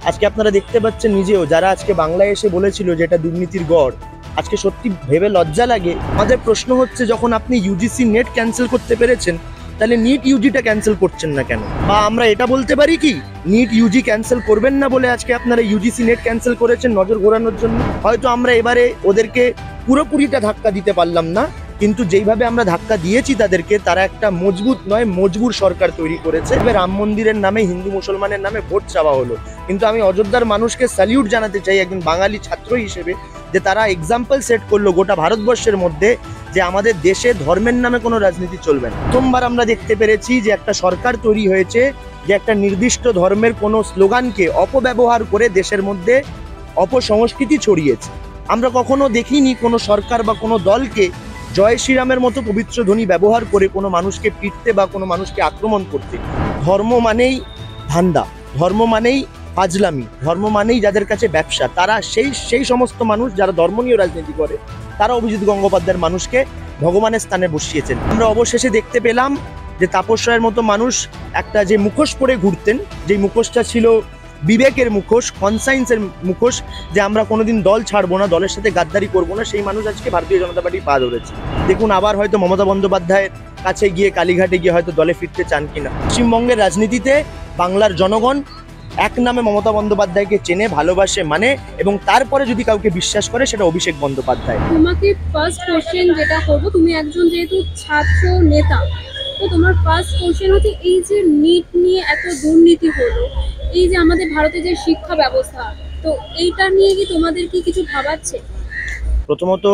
আজকে আপনারা দেখতে পাচ্ছেন নিজেও যারা আজকে বাংলায় এসে বলেছিল যে এটা দুর্নীতির গড়, আজকে সত্যি ভেবে লজ্জা লাগে। আমাদের প্রশ্ন হচ্ছে, যখন আপনি ইউজিসি নেট ক্যান্সেল করতে পেরেছেন, তাহলে নিট ইউজিটা ক্যান্সেল করছেন না কেন? বা আমরা এটা বলতে পারি কি, নিট ইউজি ক্যান্সেল করবেন না বলে আজকে আপনারা ইউজিসি নেট ক্যান্সেল করেছেন নজর ঘোরানোর জন্য? হয়তো আমরা এবারে ওদেরকে পুরোপুরিটা ধাক্কা দিতে পারলাম না, কিন্তু যেইভাবে আমরা ধাক্কা দিয়েছি তাদেরকে, তারা একটা মজবুত নয় মজবুর সরকার তৈরি করেছে। রাম মন্দিরের নামে, হিন্দু মুসলমানের নামে ভোট চাওয়া হলো, কিন্তু আমি অযোধ্যার মানুষকে স্যালিউট জানাতে চাই একজন বাঙালি ছাত্র হিসেবে, যে তারা এক্সাম্পল সেট করলো গোটা ভারতবর্ষের মধ্যে যে আমাদের দেশে ধর্মের নামে কোনো রাজনীতি চলবে না। প্রথমবার আমরা দেখতে পেরেছি যে একটা সরকার তৈরি হয়েছে যে একটা নির্দিষ্ট ধর্মের কোনো স্লোগানকে অপব্যবহার করে দেশের মধ্যে অপসংস্কৃতি ছড়িয়েছে। আমরা কখনো দেখিনি কোনো সরকার বা কোনো দলকে জয় শ্রীরামের মতো পবিত্র ধ্বনি ব্যবহার করে কোনো মানুষকে পিটতে বা কোনো মানুষকে আক্রমণ করতে। ধর্ম মানেই ধান্দা, ধর্ম মানেই ফাজলামি, ধর্ম মানেই যাদের কাছে ব্যবসা, তারা সেই সমস্ত মানুষ যারা ধর্ম নিয়ে রাজনীতি করে, তারা অভিজিৎ গঙ্গোপাধ্যায়ের মানুষকে ভগবানের স্থানে বসিয়েছেন। আমরা অবশেষে দেখতে পেলাম যে তাপস রায়ের মতো মানুষ একটা যে মুখোশ পরে ঘুরতেন, যে মুখোশটা ছিল বিবেকের মুখোশ, কনসাইন্সের মুখোশ, যে আমরা কোনোদিন দল ছাড়বো না, দলের সাথে গাদ্দারি করবো না, সেই মানুষ আজকে ভারতীয় জনতা পার্টি পা ধরেছে। দেখুন, আবার হয়তো মমতা বন্দ্যোপাধ্যায়ের কাছে গিয়ে, কালীঘাটে গিয়ে হয়তো দলে ফিরতে চান কিনা। পশ্চিমবঙ্গের রাজনীতিতে বাংলার জনগণ এক নামে মমতা বন্দ্যোপাধ্যায়কে চেনে, ভালোবাসে, মানে, এবং তারপরে যদি কাউকে বিশ্বাস করে সেটা অভিষেক বন্দ্যোপাধ্যায়। তোমাকে ফার্স্ট কোশ্চেন যেটা করবো, তুমি একজন যেহেতু ছাত্র নেতা, তো তোমার ফার্স্ট কোশ্চেন হচ্ছে এই যে নিট নিয়ে এত দুর্নীতি হলো, এই যে আমাদের ভারতে যে শিক্ষা ব্যবস্থা, তো এইটা নিয়ে কি তোমাদের কি কিছু ভাবাচ্ছে? প্রথমত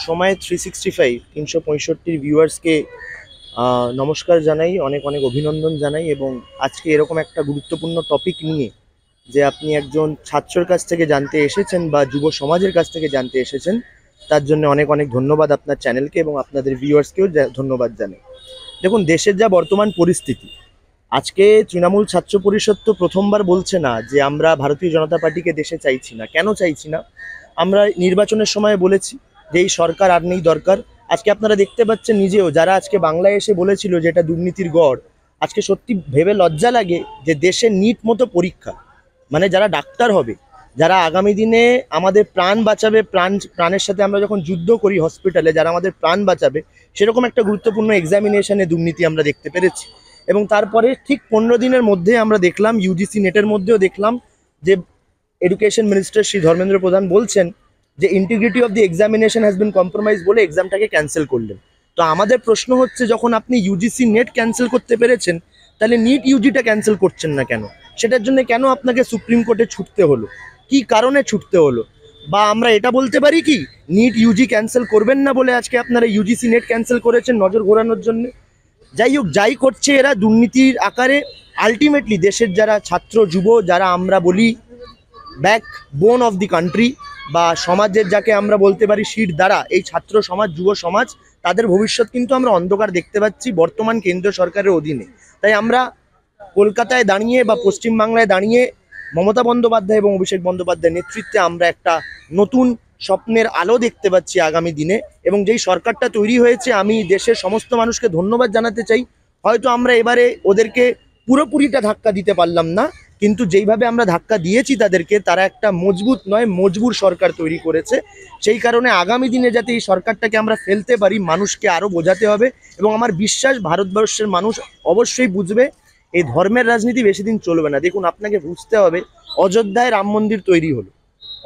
সময় 365 365 ভিউয়ার্সকে নমস্কার জানাই, অনেক অনেক অভিনন্দন জানাই। এবং আজকে এরকম একটা গুরুত্বপূর্ণ টপিক নিয়ে যে আপনি একজন ছাত্রের কাছ থেকে জানতে এসেছেন বা যুব সমাজের কাছ থেকে জানতে এসেছেন, তার জন্য অনেক অনেক ধন্যবাদ আপনার চ্যানেলকে এবং আপনাদের ভিউয়ার্সকেও ধন্যবাদ জানাই। দেখুন, দেশের যা বর্তমান পরিস্থিতি, আজকে তৃণমূল ছাত্র পরিষদ তো প্রথমবার বলছে না যে আমরা ভারতীয় জনতা পার্টিকে দেশে চাইছি না। কেন চাইছি না? আমরা নির্বাচনের সময় বলেছি যে এই সরকার আর নেই দরকার। আজকে আপনারা দেখতে পাচ্ছেন নিজেও যারা আজকে বাংলায় এসে বলেছিল যে এটা দুর্নীতির গড়, আজকে সত্যি ভেবে লজ্জা লাগে যে দেশে নিট মতো পরীক্ষা, মানে যারা ডাক্তার হবে, যারা আগামী দিনে আমাদের প্রাণ বাঁচাবে, প্রাণের সাথে আমরা যখন যুদ্ধ করি হসপিটালে, যারা আমাদের প্রাণ বাঁচাবে, সেরকম একটা গুরুত্বপূর্ণ এক্সামিনেশনে দুর্নীতি আমরা দেখতে পেরেছি। এবং তারপরে ঠিক 15 দিনের মধ্যে আমরা দেখলাম ইউজিসি নেটের মধ্যেও দেখলাম যে এডুকেশন মিনিস্টার শ্রী ধর্মেন্দ্র প্রধান বলছেন যে integrity of the examination has been compromise বলে এক্সামটাকে ক্যান্সেল করলেন। তো আমাদের প্রশ্ন হচ্ছে, যখন আপনি ইউজিসি নেট ক্যান্সেল করতে পেরেছেন, তাহলে নিট ইউজিটা ক্যান্সেল করছেন না কেন? সেটার জন্য কেন আপনাকে সুপ্রিম কোর্টে ছুটতে হলো? কি কারণে ছুটতে হলো? বা আমরা এটা বলতে পারি কি, নিট ইউজি ক্যান্সেল করবেন না বলে আজকে আপনারা ইউজিসি নেট ক্যান্সেল করেছেন নজর ঘোরানোর জন্য? যাই হোক, যাই করছে এরা দুর্নীতির আকারে, আলটিমেটলি দেশের যারা ছাত্র যুব, যারা আমরা বলি ব্যাক বোন অফ দি কান্ট্রি, বা সমাজের যাকে আমরা বলতে পারি শির দ্বারা, এই ছাত্র সমাজ, যুব সমাজ, তাদের ভবিষ্যৎ কিন্তু আমরা অন্ধকার দেখতে পাচ্ছি বর্তমান কেন্দ্রীয় সরকারের অধীনে। তাই আমরা কলকাতায় দাঁড়িয়ে বা পশ্চিমবাংলায় দাঁড়িয়ে মমতা বন্দ্যোপাধ্যায় এবং অভিষেক বন্দ্যোপাধ্যায়ের নেতৃত্বে আমরা একটা নতুন স্বপ্নের আলো দেখতে পাচ্ছি আগামী দিনে। এবং যেই সরকারটা তৈরি হয়েছে, আমি দেশের সমস্ত মানুষকে ধন্যবাদ জানাতে চাই। হয়তো আমরা এবারে ওদেরকে পুরোপুরিটা ধাক্কা দিতে পারলাম না, কিন্তু যেইভাবে আমরা ধাক্কা দিয়েছি তাদেরকে, তারা একটা মজবুত নয় মজবুর সরকার তৈরি করেছে। সেই কারণে আগামী দিনে যাতে এই সরকারটাকে আমরা ফেলতে পারি, মানুষকে আরও বোঝাতে হবে। এবং আমার বিশ্বাস ভারতবর্ষের মানুষ অবশ্যই বুঝবে এই ধর্মের রাজনীতি বেশি দিন চলবে না। দেখুন, আপনাকে বুঝতে হবে, অযোধ্যায় রাম মন্দির তৈরি হলো,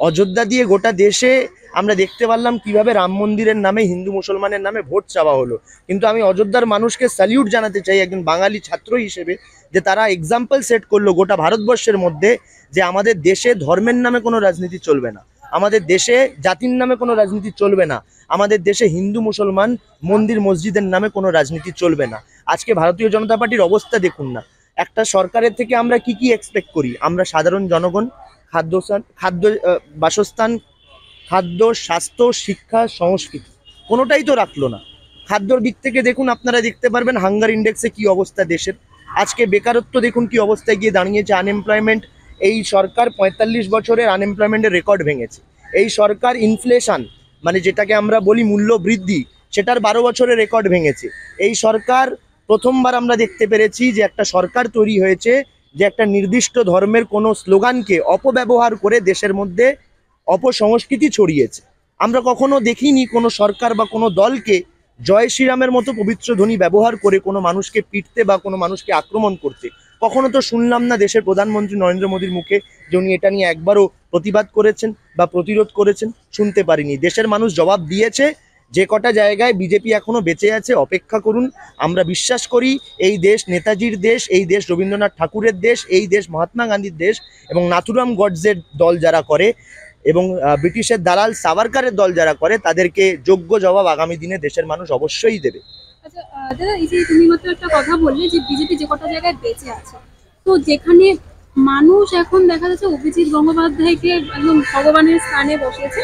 অযোধ্যা দিয়ে গোটা দেশে আমরা দেখতে পারলাম কিভাবে রাম মন্দিরের নামে, হিন্দু মুসলমানের নামে ভোট চাওয়া হলো, কিন্তু আমি অযোধ্যার মানুষকে স্যালিউট জানাতে চাই একজন বাঙালি ছাত্র হিসেবে, যে তারা এক্সাম্পল সেট করলো গোটা ভারতবর্ষের মধ্যে যে আমাদের দেশে ধর্মের নামে কোনো রাজনীতি চলবে না, আমাদের দেশে জাতির নামে কোনো রাজনীতি চলবে না, আমাদের দেশে হিন্দু মুসলমান মন্দির মসজিদের নামে কোনো রাজনীতি চলবে না। আজকে ভারতীয় জনতা পার্টির অবস্থা দেখুন না। একটা সরকারের থেকে আমরা কি এক্সপেক্ট করি? আমরা সাধারণ জনগণ খাদ্য, বাসস্থান, খাদ্য, স্বাস্থ্য, শিক্ষা, সংস্কৃতি কোনোটাই তো রাখলো না। খাদ্যর দিক থেকে দেখুন, আপনারা দেখতে পারবেন হাঙ্গার ইন্ডেক্সে কি অবস্থা দেশের। আজকে বেকারত্ব দেখুন কি অবস্থায় গিয়ে দাঁড়িয়েছে, আনএমপ্লয়মেন্ট। এই সরকার 45 বছরের আনএমপ্লয়মেন্টের রেকর্ড ভেঙেছে। এই সরকার ইনফ্লেশন, মানে যেটাকে আমরা বলি মূল্য বৃদ্ধি, সেটার 12 বছরের রেকর্ড ভেঙেছে। এই সরকার প্রথমবার আমরা দেখতে পেরেছি যে একটা সরকার তৈরি হয়েছে যে একটা নির্দিষ্ট ধর্মের কোনো স্লোগানকে অপব্যবহার করে দেশের মধ্যে অপসংস্কৃতি ছড়িয়েছে। আমরা কখনো দেখিনি কোনো সরকার বা কোনো দলকে জয় শ্রীরামের মতো পবিত্র ধ্বনি ব্যবহার করে কোনো মানুষকে পিটতে বা কোনো মানুষকে আক্রমণ করতে। কখনো তো শুনলাম না দেশের প্রধানমন্ত্রী নরেন্দ্র মোদীর মুখে যে উনি এটা নিয়ে একবারও প্রতিবাদ করেছেন বা প্রতিরোধ করেছেন, শুনতে পারিনি। দেশের মানুষ জবাব দিয়েছে। যে কটা জায়গায় বিজেপি এখনো বেঁচে আছে অপেক্ষা করুন। আমরা বিশ্বাস করি এই দেশ নেতাজির দেশ, এই দেশ রবীন্দ্রনাথ ঠাকুরের দেশ, এই দেশ মহাত্মা গান্ধীর দেশ, এবং নাথুরাম গডসের দল যারা করে এবং ব্রিটিশের দালাল সাভারকারের দল যারা করে তাদেরকে যোগ্য জবাব আগামী দিনে দেশের মানুষ অবশ্যই দেবে। আচ্ছা দাদা, এই যে তুমি মাত্র একটা কথা বললে যে বিজেপি যে কটা জায়গায় বেঁচে আছে, তো যেখানে মানুষ এখন দেখা যাচ্ছে অভিজিৎ গঙ্গোপাধ্যায়কে একদম ভগবানের স্থানে বসেছে,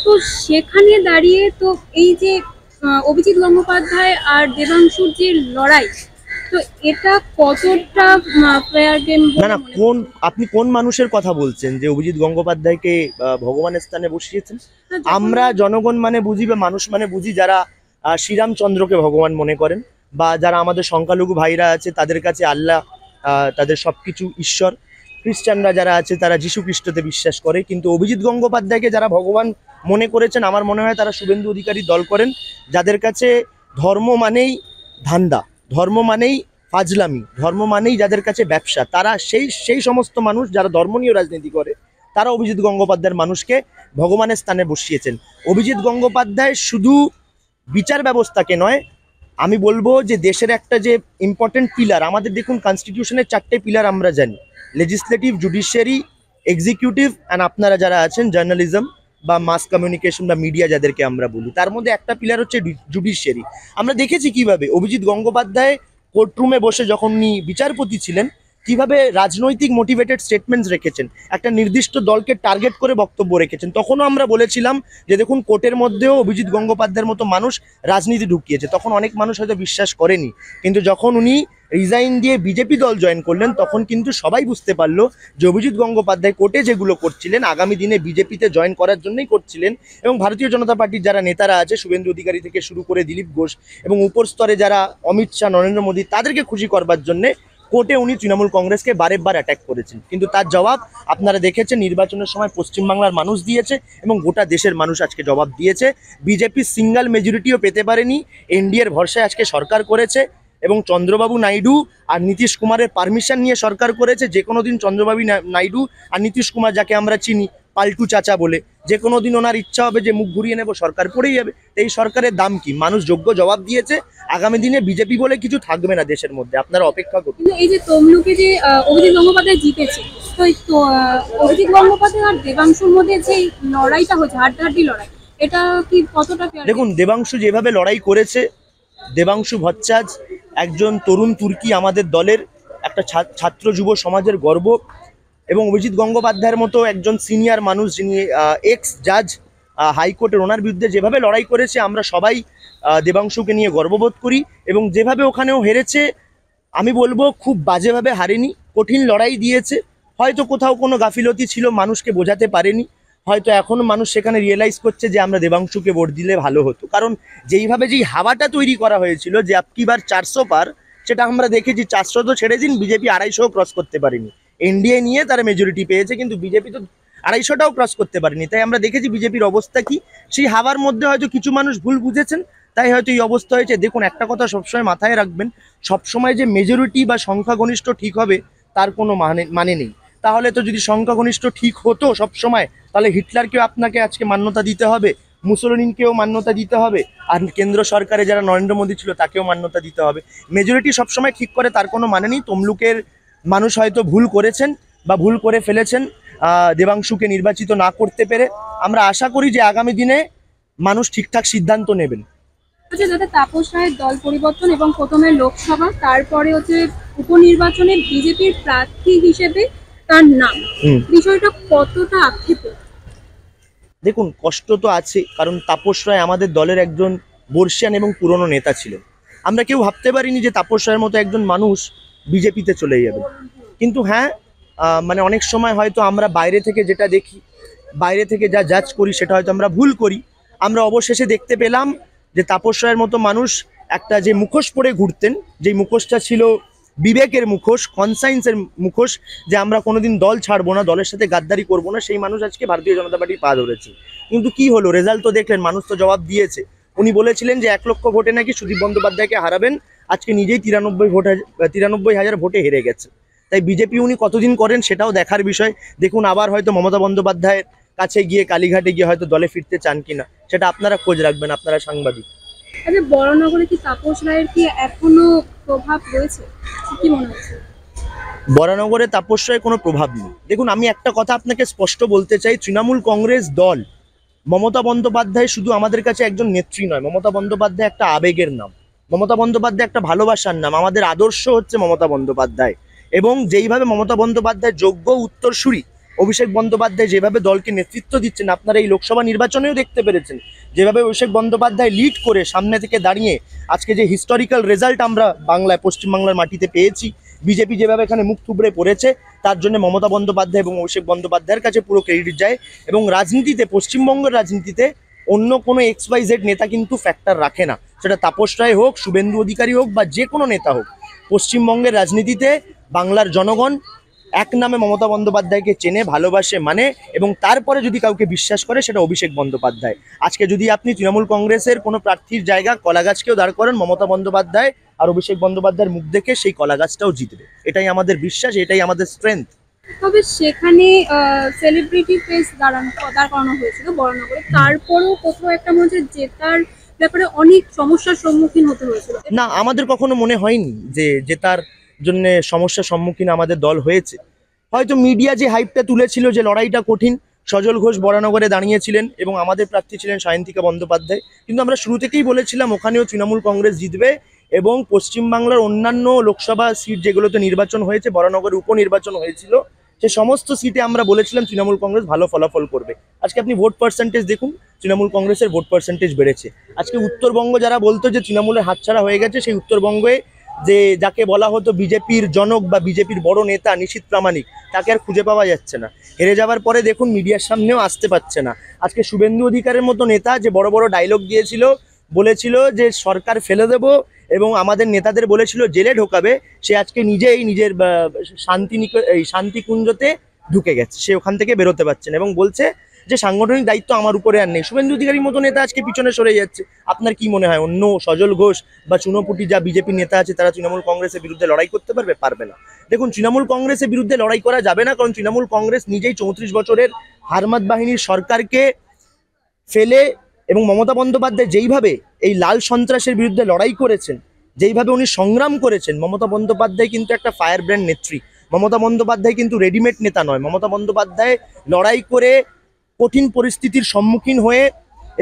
তো সেখানে দাঁড়িয়ে তো এই যে অভিজিৎ গঙ্গোপাধ্যায় আর দেবাংশুর যে লড়াই, তো এটা কতটা ফেয়ার গেম? না না, আপনি কোন মানুষের কথা বলছেন যে অভিজিৎ গঙ্গোপাধ্যায়কে ভগবানের স্থানে বসিয়েছেন? আমরা জনগণ মানে বুঝি বা মানুষ মানে বুঝি যারা শ্রীরামচন্দ্রকে ভগবান মনে করেন, বা যারা আমাদের সংখ্যালঘু ভাইরা আছে তাদের কাছে আল্লাহ তাদের সবকিছু ঈশ্বর। খ্রিস্টানরা যারা আছে তারা যীশু খ্রিস্টতে বিশ্বাস করে। কিন্তু অভিজিৎ গঙ্গোপাধ্যায়কে যারা ভগবান মনে করেছেন আমার মনে হয় তারা শুভেন্দু অধিকারী দল করেন, যাদের কাছে ধর্ম মানেই ধান্দা, ধর্ম মানেই ফাজলামি, ধর্ম মানেই যাদের কাছে ব্যবসা। তারা সেই সমস্ত মানুষ যারা ধর্ম নিয়ে রাজনীতি করে, তারা অভিজিৎ গঙ্গোপাধ্যায়ের মানুষকে ভগবানের স্থানে বসিয়েছেন। অভিজিৎ গঙ্গোপাধ্যায় শুধু বিচার ব্যবস্থাকে নয়, আমি বলবো যে দেশের একটা যে ইম্পর্টেন্ট পিলার, আমাদের দেখুন কনস্টিটিউশনের 4টে পিলার আমরা জানি, লেজিসলেটিভ, জুডিশিয়ারি, এক্সিকিউটিভ অ্যান্ড আপনারা যারা আছেন জার্নালিজম বা মাস কমিউনিকেশন বা মিডিয়া যাদেরকে আমরা বলি, তার মধ্যে একটা পিলার হচ্ছে জুডিশিয়ারি। আমরা দেখেছি কিভাবে অভিজিৎ গঙ্গোপাধ্যায় কোর্টরুমে বসে যখন উনি বিচারপতি ছিলেন কিভাবে রাজনৈতিক মোটিভেটেড স্টেটমেন্টস রেখেছেন, একটা নির্দিষ্ট দলকে টার্গেট করে বক্তব্য রেখেছেন। তখনও আমরা বলেছিলাম যে দেখুন কোর্টের মধ্যেও অভিজিৎ গঙ্গোপাধ্যায়ের মতো মানুষ রাজনীতি ঢুকিয়েছে। তখন অনেক মানুষ হয়তো বিশ্বাস করেনি, কিন্তু যখন উনি রিজাইন দিয়ে বিজেপি দল জয়েন করলেন তখন কিন্তু সবাই বুঝতে পারলো যে অভিজিৎ গঙ্গোপাধ্যায় কোর্টে যেগুলো করছিলেন আগামী দিনে বিজেপিতে জয়েন করার জন্যই করছিলেন। এবং ভারতীয় জনতা পার্টির যারা নেতারা আছে, শুভেন্দু অধিকারী থেকে শুরু করে দিলীপ ঘোষ এবং উপর স্তরে যারা অমিত শাহ, নরেন্দ্র মোদী, তাদেরকে খুশি করবার জন্যে কোর্টে উনি তৃণমূল কংগ্রেসকে বারেবার অ্যাটাক করেছেন। কিন্তু তার জবাব আপনারা দেখেছেন নির্বাচনের সময় পশ্চিমবাংলার মানুষ দিয়েছে এবং গোটা দেশের মানুষ আজকে জবাব দিয়েছে। বিজেপি সিঙ্গেল মেজরিটিও পেতে পারেনি, এনডিএর ভরসায় আজকে সরকার করেছে এবং চন্দ্রবাবু নাইডু আর নীতিশ কুমারের পারমিশন নিয়ে সরকার করেছে। যে কোনো দিন চন্দ্রবাবু নাইডু আর নীতিশ কুমার, যাকে আমরা চিনি পাল্টু চাচা বলে, যে কোনো দিন ওনার ইচ্ছা হবে যে মুখ ঘুরিয়ে নেব, সরকার পড়েই যাবে। এই সরকারের দাম কি? মানুষ যোগ্য জবাব দিয়েছে। আগামী দিনে বিজেপি বলে কিছু থাকবে না দেশের মধ্যে, আপনারা অপেক্ষা করুন। কিন্তু এই যে তমলুকে যে অভিজিৎ গঙ্গোপাধ্যায় জিতেছে, তো এই অভিজিৎ গঙ্গোপাধ্যায় আর দেবাংশুর মধ্যে যে লড়াইটা হচ্ছে, হাড্ডাহাড্ডি লড়াই, এটা কি কতটা fair? দেখুন দেবাংশু যেভাবে লড়াই করেছে, দেবাংশু ভট্টাচার্য একজন তরুণ তুর্কি, আমাদের দলের একটা ছাত্র যুব সমাজের গর্ব, এবং অভিজিৎ গঙ্গোপাধ্যায়ের মতো একজন সিনিয়র মানুষ যিনি এক্স জাজ হাইকোর্টের, ওনার বিরুদ্ধে যেভাবে লড়াই করেছে আমরা সবাই দেবাংশুকে নিয়ে গর্ববোধ করি। এবং যেভাবে ওখানেও হেরেছে, আমি বলবো খুব বাজেভাবে হারেনি, কঠিন লড়াই দিয়েছে। হয়তো কোথাও কোনো গাফিলতি ছিল, মানুষকে বোঝাতে পারেনি, হয়তো এখনও মানুষ সেখানে রিয়েলাইজ করছে যে আমরা দেবাংশুকে ভোট দিলে ভালো হতো। কারণ যেইভাবে যেই হাওয়াটা তৈরি করা হয়েছিল যে আপকিবার 400 পার, সেটা আমরা দেখেছি। 400 তো ছেড়ে দিন, বিজেপি 250 ক্রস করতে পারেনি। এনডিএ নিয়ে তারা মেজরিটি পেয়েছে, কিন্তু বিজেপি তো 250টাও ক্রস করতে পারেনি। তাই আমরা দেখেছি বিজেপির অবস্থা কি। সেই হাওয়ার মধ্যে হয়তো কিছু মানুষ ভুল বুঝেছেন, তাই হয়তো এই অবস্থা হয়েছে। দেখুন একটা কথা সবসময় মাথায় রাখবেন, সবসময় যে মেজরিটি বা সংখ্যাগরিষ্ঠ ঠিক হবে তার কোনো মানে নেই। তাহলে তো যদি সংখ্যাগরিষ্ঠ ঠিক হতো সব সময়, তাহলে হিটলারকেও আপনাকে আজকে মান্যতা দিতে হবে, মুসোলিনিকেও মান্যতা দিতে হবে, আর কেন্দ্র সরকারে যারা নরেন্দ্র মোদী ছিল তাকেও মান্যতা দিতে হবে। মেজরিটি সবসময় ঠিক করে তার কোনো মানে নেই। তমলুকের মানুষ হয়তো ভুল করেছেন বা ভুল করে ফেলেছেন দেবাংশুকে নির্বাচিত না করতে পেরে। আমরা আশা করি যে আগামী দিনে মানুষ ঠিকঠাক সিদ্ধান্ত নেবেন। আচ্ছা দাদা, তাপস রায়ের দল পরিবর্তন এবং প্রথমে লোকসভা, তারপরে হচ্ছে উপনির্বাচনে বিজেপির প্রার্থী হিসেবে তার নাম, বিষয়টা কতটা আক্ষেপে? দেখুন কষ্ট তো আছে, কারণ তাপস রায় আমাদের দলের একজন বর্ষিয়ান এবং পুরনো নেতা ছিলেন। আমরা কেউ ভাবতে পারিনি যে তাপস রায়ের মতো একজন মানুষ বিজেপিতে চলে যাবে। কিন্তু হ্যাঁ, মানে অনেক সময় হয়তো আমরা বাইরে থেকে যেটা দেখি, বাইরে থেকে যা জাজ করি সেটা হয়তো আমরা ভুল করি। আমরা অবশেষে দেখতে পেলাম যে তাপস রায়ের মতো মানুষ একটা যে মুখোশ পরে ঘুরতেন, যেই মুখোশটা ছিল বিবেকের মুখোশ, কনসায়েন্সের মুখোশ, যে আমরা কোনোদিন দল ছাড়বো না, দলের সাথে গাদ্দারি করবো না, সেই মানুষ আজকে ভারতীয় জনতা পার্টির পা ধরেছে। কিন্তু কি হলো, রেজাল্ট তো দেখলেন, মানুষ তো জবাব দিয়েছে। উনি বলেছিলেন যে 1 লক্ষ ভোটে নাকি সুদীপ বন্দ্যোপাধ্যায়কে হারাবেন, আজকে নিজেই 93,000 ভোটে হেরে গেছে। তাই বিজেপি উনি কতদিন করেন সেটাও দেখার বিষয়। দেখুন, আবার হয়তো মমতা বন্দ্যোপাধ্যায়ের কাছে গিয়ে, কালীঘাটে গিয়ে হয়তো দলে ফিরতে চান কিনা, সেটা আপনারা খোঁজ রাখবেন, আপনারা সাংবাদিক। আচ্ছা, বরানগরে কি তাপস রায়ের কি এখনো প্রভাব রয়েছে, কি মনে হচ্ছে? বরানগরে তাপস রায়ের কোনো প্রভাব নেই। দেখুন, আমি একটা কথা আপনাকে স্পষ্ট বলতে চাই, তৃণমূল কংগ্রেস দল, মমতা বন্দ্যোপাধ্যায় শুধু আমাদের কাছে একজন নেত্রী নয়, মমতা বন্দ্যোপাধ্যায় একটা আবেগের নাম, মমতা বন্দ্যোপাধ্যায় একটা ভালোবাসার নাম। আমাদের আদর্শ হচ্ছে মমতা বন্দ্যোপাধ্যায়, এবং যেইভাবে মমতা বন্দ্যোপাধ্যায় যোগ্য উত্তরসূরি অভিষেক বন্দ্যোপাধ্যায় যেভাবে দলকে নেতৃত্ব দিচ্ছেন, আপনারা এই লোকসভা নির্বাচনেও দেখতে পেরেছেন, যেভাবে অভিষেক বন্দ্যোপাধ্যায় লিড করে সামনে থেকে দাঁড়িয়ে আজকে যে হিস্টোরিক্যাল রেজাল্ট আমরা বাংলায়, পশ্চিমবাংলার মাটিতে পেয়েছি, বিজেপি যেভাবে এখানে মুখ থুবড়ে পড়েছে, তার জন্য মমতা বন্দ্যোপাধ্যায় এবং অভিষেক বন্দ্যোপাধ্যায়ের কাছে পুরো ক্রেডিট যায়। এবং রাজনীতিতে, পশ্চিমবঙ্গের রাজনীতিতে অন্য কোনো XYZ নেতা কিন্তু ফ্যাক্টর রাখে না, সেটা তাপস রায় হোক, শুভেন্দু অধিকারী হোক, বা যে কোনো নেতা হোক। পশ্চিমবঙ্গের রাজনীতিতে বাংলার জনগণ এক নামে মমতা বন্দ্যোপাধ্যায়কে চেনে, ভালোবাসে, মানে, এবং তারপরে যদি কাউকে বিশ্বাস করে সেটা অভিষেক বন্দ্যোপাধ্যায়। আজকে যদি আপনি তৃণমূল কংগ্রেসের কোনো প্রার্থীর জায়গা কলাগাছকেও দাঁড় করেন, মমতা বন্দ্যোপাধ্যায় আর অভিষেক বন্দ্যোপাধ্যায়ের মুখ দেখে সেই কলাগাছটাও জিতবে। এটাই আমাদের বিশ্বাস, এটাই আমাদের স্ট্রেংথ। তবে সেখানে সেলিব্রিটি প্রেস দাঁড় করানো হয়েছিল বরানগরে, তারপরেও কোথাও একটা মনে হচ্ছে জেতার ব্যাপারে অনেক সমস্যার সম্মুখীন হতে হয়েছিল। না, আমাদের কখনো মনে হয়নি যে জেতার জন্য সমস্যার সম্মুখীন আমাদের দল হয়েছে। হয়তো মিডিয়া যে হাইপটা তুলেছিল যে লড়াইটা কঠিন, সজল ঘোষ বরানগরে দাঁড়িয়েছিলেন এবং আমাদের প্রার্থী ছিলেন সায়ন্তিকা বন্দ্যোপাধ্যায়, কিন্তু আমরা শুরু থেকেই বলেছিলাম ওখানেও তৃণমূল কংগ্রেস জিতবে। এবং পশ্চিমবাংলার অন্যান্য লোকসভা সিট যেগুলোতে নির্বাচন হয়েছে, বরানগরে উপনির্বাচন হয়েছিল, সে সমস্ত সিটে আমরা বলেছিলাম তৃণমূল কংগ্রেস ভালো ফলাফল করবে। আজকে আপনি ভোট পার্সেন্টেজ দেখুন, তৃণমূল কংগ্রেসের ভোট পার্সেন্টেজ বেড়েছে। আজকে উত্তরবঙ্গ যারা বলতো যে তৃণমূলের হাতছাড়া হয়ে গেছে, সেই উত্তরবঙ্গে যে যাকে বলা হতো বিজেপির জনক বা বিজেপির বড় নেতা নিশীথ প্রামাণিক, তাকে আর খুঁজে পাওয়া যাচ্ছে না। হেরে যাওয়ার পরে দেখুন মিডিয়ার সামনেও আসতে পারছে না। আজকে শুভেন্দু অধিকারের মতো নেতা যে বড় বড় ডায়লগ দিয়েছিল, বলেছিল যে সরকার ফেলে দেব এবং আমাদের নেতাদের বলেছিল জেলে ঢোকাবে, সে আজকে নিজেই নিজের শান্তিকুঞ্জতে ঢুকে গেছে, সে ওখান থেকে বেরোতে পারছে না এবং বলছে যে সাংগঠনিক দায়িত্ব আমার উপরে আর নেই। শুভেন্দু অধিকারীর মতো নেতা আজকে পিছনে সরে যাচ্ছে। আপনার কি মনে হয় অন্য সজল ঘোষ বা চুনোপুটি যা বিজেপি নেতা আছে তারা তৃণমূল কংগ্রেসের বিরুদ্ধে লড়াই করতে পারবে? পারবে না। দেখুন, তৃণমূল কংগ্রেসের বিরুদ্ধে লড়াই করা যাবে না, কারণ তৃণমূল কংগ্রেস নিজেই 34 বছরের হারমাত বাহিনীর সরকারকে ফেলে, এবং মমতা বন্দ্যোপাধ্যায় যেইভাবে এই লাল সন্ত্রাসের বিরুদ্ধে লড়াই করেছেন, যেইভাবে উনি সংগ্রাম করেছেন, মমতা বন্দ্যোপাধ্যায় কিন্তু একটা ফায়ার ব্র্যান্ড নেত্রী। মমতা বন্দ্যোপাধ্যায় কিন্তু রেডিমেড নেতা নয়। মমতা বন্দ্যোপাধ্যায় লড়াই করে, কঠিন পরিস্থিতির সম্মুখীন হয়ে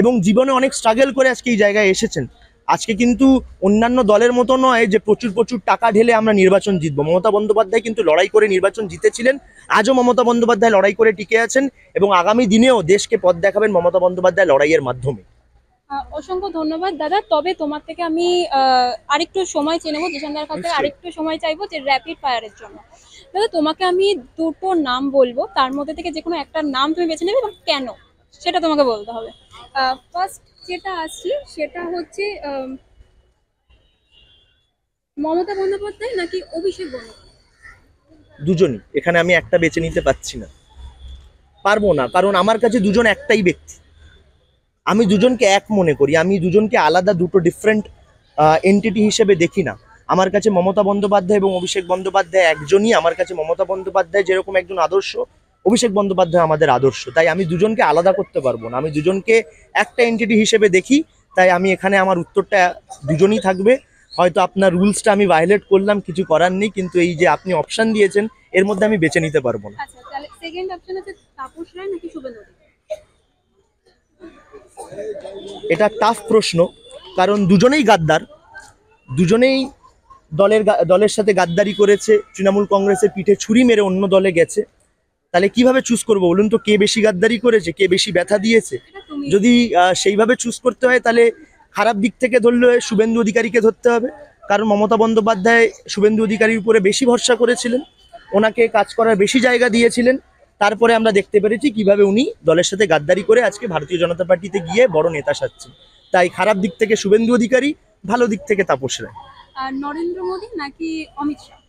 এবং জীবনে অনেক স্ট্রাগল করে আজকে এই জায়গায় এসেছেন। আজকে কিন্তু অন্যান্য দলের মতো নয় যে প্রচুর প্রচুর টাকা ঢেলে আমরা নির্বাচন জিতবো। মমতা বন্দ্যোপাধ্যায় কিন্তু লড়াই করে নির্বাচন জিতেছিলেন, আজও মমতা বন্দ্যোপাধ্যায় লড়াই করে টিকে আছেন এবং আগামী দিনেও দেশকে পথ দেখাবেন মমতা বন্দ্যোপাধ্যায় লড়াইয়ের মাধ্যমে। অসংখ্য ধন্যবাদ দাদা। তবে তোমার থেকে আমি আরেকটু সময় চেয়ে নেবো, জিশানদার কাছে আরেকটু সময় চাইবো যে র্যাপিড ফায়ারের জন্য। দাদা, তোমাকে আমি দুটো নাম বলবো, তার মধ্যে থেকে যে কোনো একটা নাম তুমি বেছে নেবে এবং কেন সেটা তোমাকে বলতে হবে। ফার্স্ট যেটা আসছি সেটা হচ্ছে মমতা বন্দ্যোপাধ্যায় নাকি অভিষেক বন্দ্যোপাধ্যায়? দুজনই। এখানে আমি একটা বেছে নিতে পারছি না, পারবো না, কারণ আমার কাছে দুজন একটাই ব্যক্তি। আমি দুজনকে এক মনে করি, আমি দুজনকে আলাদা দুটো ডিফারেন্ট এন্টিটি হিসেবে দেখি না। আমার কাছে মমতা বন্দ্যোপাধ্যায় এবং অভিষেক বন্দ্যোপাধ্যায় একজনই। আমার কাছে মমতা বন্দ্যোপাধ্যায় যেরকম একজন আদর্শ, অভিষেক বন্দ্যোপাধ্যায় আমাদের আদর্শ। তাই আমি দুজনকে আলাদা করতে পারবো না, আমি দুজনকে একটা এন্টিটি হিসেবে দেখি। তাই আমি এখানে আমার উত্তরটা দুজনই থাকবে। হয়তো আপনার রুলসটা আমি ভায়োলেট করলাম, কিছু করার নেই, কিন্তু এই যে আপনি অপশন দিয়েছেন এর মধ্যে আমি বেছে নিতে পারবো না। আচ্ছা, তাহলে সেকেন্ড অপশন হচ্ছে তাপস রায় নাকি শুভেন্দু অধিকারী? এটা টাফ প্রশ্ন, কারণ দুজনেই গাদ্দার, দুজনেই দলের সাথে গাদ্দারি করেছে, তৃণমূল কংগ্রেসের পিঠে ছুরি মেরে অন্য দলে গেছে। তাহলে কিভাবে চুজ করবো বলুন তো, কে বেশি গাদ্দারি করেছে, কে বেশি ব্যথা দিয়েছে? যদি সেইভাবে চুজ করতে হয় তাহলে খারাপ দিক থেকে ধরলে শুভেন্দু অধিকারীকে ধরতে হবে, কারণ মমতা বন্দ্যোপাধ্যায় শুভেন্দু অধিকারীর উপরে বেশি ভরসা করেছিলেন, ওনাকে কাজ করার বেশি জায়গা দিয়েছিলেন। তারপরে আমরা দেখতে পেরেছি কিভাবে উনি দলের সাথে গাদ্দারি করে আজকে ভারতীয় জনতা পার্টিতে গিয়ে বড় নেতা সাজছেন। তাই খারাপ দিক থেকে শুভেন্দু অধিকারী, ভালো দিক থেকে তাপস রায়। নরেন্দ্র মোদী নাকি অমিত শাহ?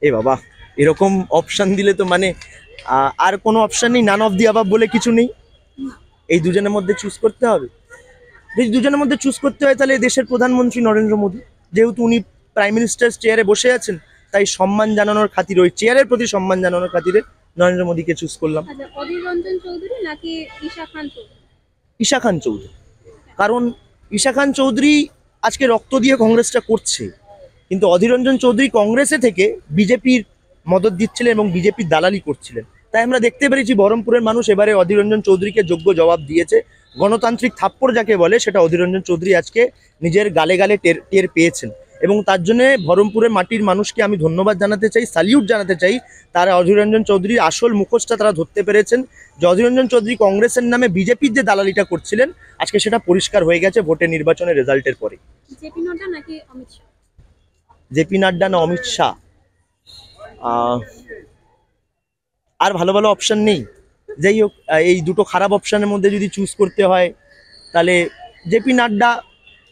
এ বাবা, এরকম অপশন দিলে তো মানে আর কোনো অপশন নেই, নান অফ দি অ্যাবাভ বলে কিছু নেই, এই দুজনের মধ্যে চুজ করতে হবে। যদি দুজনের মধ্যে চুজ করতে হয় তাহলে দেশের প্রধানমন্ত্রী নরেন্দ্র মোদী, যেহেতু উনি প্রাইম মিনিস্টার চেয়ারে বসে আছেন, তাই সম্মান জানানোর খাতিরে, ওই চেয়ারের প্রতি সম্মান জানানোর খাতিরে নরেন্দ্র মোদীকে চুজ করলাম। আচ্ছা, অধীর রঞ্জন চৌধুরী নাকি ঈশা খান চৌধুরী? ঈশা খান চৌধুরী, কারণ ঈশা খান চৌধুরী আজকে রক্ত দিয়ে কংগ্রেসটা করছে, কিন্তু অধীর রঞ্জন চৌধুরী কংগ্রেসে থেকে বিজেপির মদত দিচ্ছিলেন এবং বিজেপির দালালি করছিলেন। তাই আমরা দেখতে পেরেছি বহরমপুরের মানুষ এবারে অধীর রঞ্জন চৌধুরীকে যোগ্য জবাব দিয়েছে। গণতান্ত্রিক থাপ্পড় যাকে বলে, সেটা অধীর রঞ্জন চৌধুরী আজকে নিজের গালে গালে টের টের পেয়েছেন, এবং তার জন্য বহরমপুরের মাটির মানুষকে আমি ধন্যবাদ জানাতে চাই, স্যালিউট জানাতে চাই। তারা অধীর রঞ্জন চৌধুরীর আসল মুখোশটা তারা ধরতে পেরেছেন, যে অধীর রঞ্জন চৌধুরী কংগ্রেসের নামে বিজেপির যে দালালিটা করছিলেন, আজকে সেটা পরিষ্কার হয়ে গেছে ভোটের নির্বাচনের রেজাল্টের পরে। জেপি নাড্ডা নাকি অমিত শাহ? জেপি নাড্ডা না অমিত শাহ? আর ভালো ভালো অপশন নেই। যাই হোক, এই দুটো খারাপ অপশনের মধ্যে যদি চুজ করতে হয় তাহলে জেপি নাড্ডা,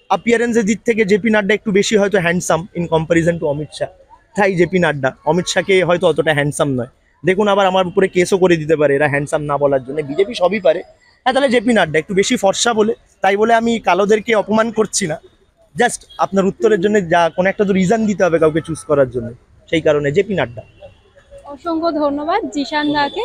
অ্যাপিয়ারেন্সের দিক থেকে জেপি নাড্ডা একটু বেশি হয়তো handsome in comparison two Amit Shah, তাই জেপি নাড্ডা। অমিত শাহকে হয়তো অতটা হ্যান্ডসাম নয়, দেখুন আবার আমার উপরে কেসও করে দিতে পারে এরা হ্যান্ডসাম না বলার জন্য, বিজেপি সবই পারে। হ্যাঁ, তাহলে জেপি নাড্ডা একটু বেশি ফর্সা বলে, তাই বলে আমি কালোদেরকে অপমান করছি না, জাস্ট আপনার উত্তরের জন্য যা কোনো একটা তো রিজন দিতে হবে কাউকে চুজ করার জন্য, সেই কারণে জেপি নাড্ডা। অসংখ্য ধন্যবাদ জিশান দাকে।